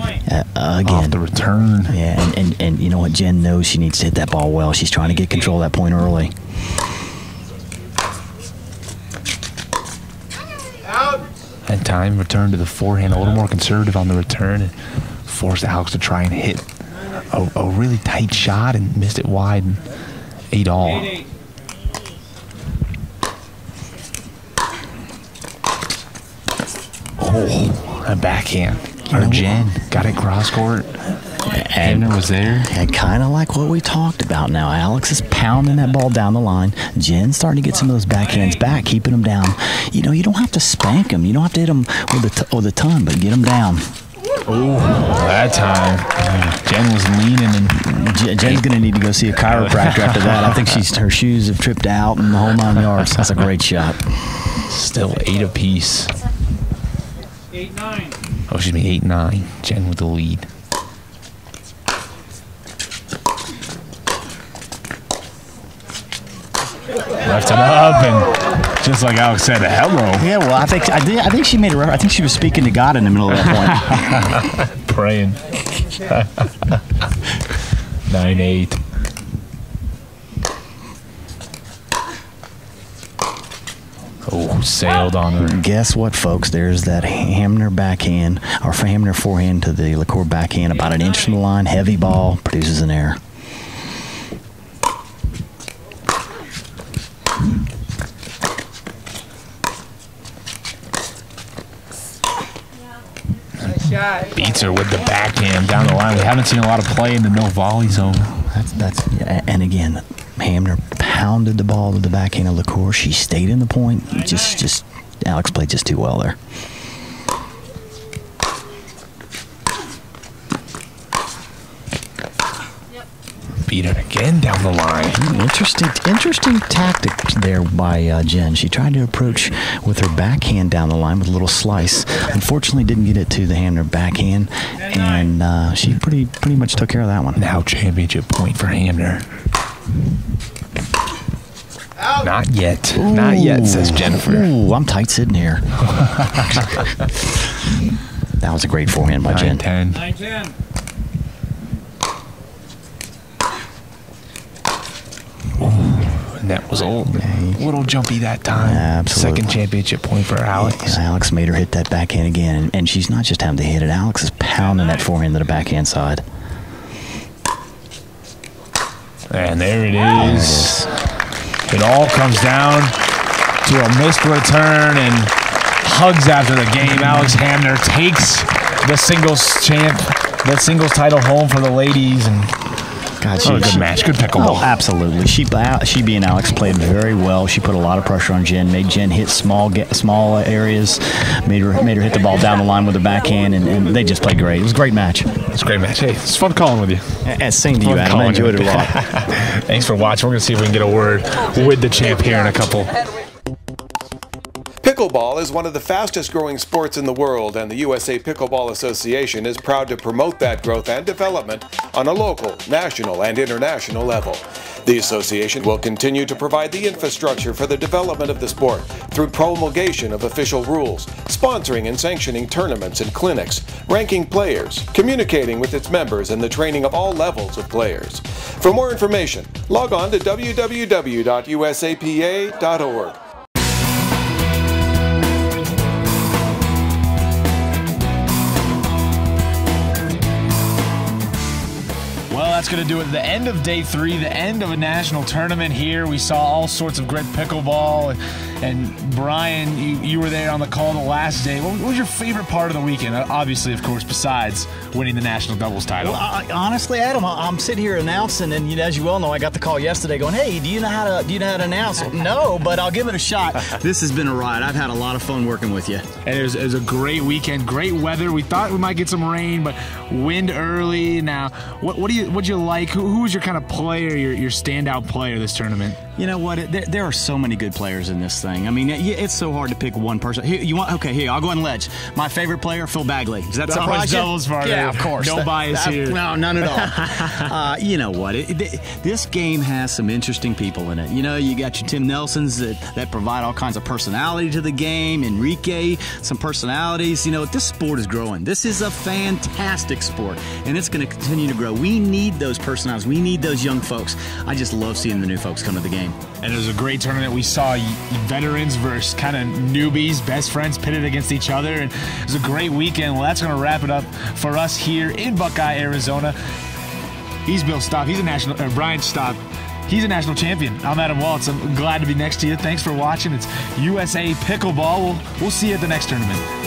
again, off the return. Yeah, and you know what? Jen knows she needs to hit that ball well. She's trying to get control of that point early. That time, return to the forehand, a little more conservative on the return, and forced Alex to try and hit a really tight shot and missed it wide. 8-all. 8-8. Oh, a backhand. Our Jen got it cross court. Hamner was there. And kind of like what we talked about now. Alex is pounding that ball down the line. Jen's starting to get some of those backhands back, keeping them down. You know, you don't have to spank them. You don't have to hit them with a ton, but get them down. Oh, that time. Jen was leaning. And Jen's going to need to go see a chiropractor after that. I think her shoes have tripped out and the whole 9 yards. That's a great shot. Still 8 apiece. 8-9. Oh, excuse me, 8-9. Jen with the lead. Left it up, and just like Alex said, hello. Yeah, well, I think she made a reference. I think she was speaking to God in the middle of that point. Praying. 9-8. Oh, sailed on her. Guess what, folks? There's that Hamner backhand, or Hamner forehand to the Lucore backhand, about an inch from the line, heavy ball, produces an error. Beats her with the backhand down the line. We haven't seen a lot of play in the no volley zone. And again, Hamner pounded the ball to the backhand of Lucore. She stayed in the point. Just Alex played just too well there. Beat her again down the line. Interesting tactic there by Jen. She tried to approach with her backhand down the line with a little slice. Unfortunately, didn't get it to the Hamner backhand, and she pretty much took care of that one. Now championship point for Hamner. Not yet. Ooh. Not yet, says Jennifer. Ooh, I'm tight sitting here. That was a great forehand by Jen. 9-10. 9-10. Net was a little jumpy that time. Absolutely. Second championship point for Alex. Yeah, Alex made her hit that backhand again, and she's not just having to hit it. Alex is pounding that forehand to the backhand side. And there it is. It all comes down to a missed return and hugs after the game. Alex Hamner takes the singles title home for the ladies. And God, good match, good pickleball. Oh, absolutely. She being Alex played very well. She put a lot of pressure on Jen, made Jen hit small areas, made her hit the ball down the line with her backhand, and they just played great. It was a great match. It's a great match. Hey, it's fun calling with you. Same to you, Adam. I enjoyed it a lot. Thanks for watching. We're going to see if we can get a word with the champ here in a couple. Pickleball is one of the fastest growing sports in the world, and the USA Pickleball Association is proud to promote that growth and development on a local, national, and international level. The association will continue to provide the infrastructure for the development of the sport through promulgation of official rules, sponsoring and sanctioning tournaments and clinics, ranking players, communicating with its members, and the training of all levels of players. For more information, log on to www.usapa.org. That's going to do it at the end of day 3, the end of a national tournament here. We saw all sorts of great pickleball. And Brian, you were there on the call the last day. What was your favorite part of the weekend? Obviously, of course, besides winning the national doubles title. Well, honestly, Adam, I'm sitting here announcing, and as you well know, I got the call yesterday going, "Hey, do you know how to announce?" No, but I'll give it a shot. This has been a ride. I've had a lot of fun working with you. And it was a great weekend, great weather. We thought we might get some rain, but wind early. Now, what'd you like? Who was your kind of player, your standout player this tournament? You know what? There are so many good players in this thing. I mean, it's so hard to pick one person. Here, I'll go on ledge. My favorite player, Phil Bagley. Does that sound right? Doubles for yeah, of course. No bias here. No, none at all. You know what? This game has some interesting people in it. You know, you got your Tim Nelsons that provide all kinds of personality to the game. Enrique, some personalities. You know, this sport is growing. This is a fantastic sport, and it's going to continue to grow. We need those personalities. We need those young folks. I just love seeing the new folks come to the game. And it was a great tournament. We saw veterans versus kind of newbies, best friends pitted against each other, and it was a great weekend. Well, that's going to wrap it up for us here in Buckeye, Arizona. He's Bill Stopp. He's a national, Brian Stopp. He's a national champion. I'm Adam Waltz. I'm glad to be next to you. Thanks for watching. It's USA Pickleball. We'll see you at the next tournament.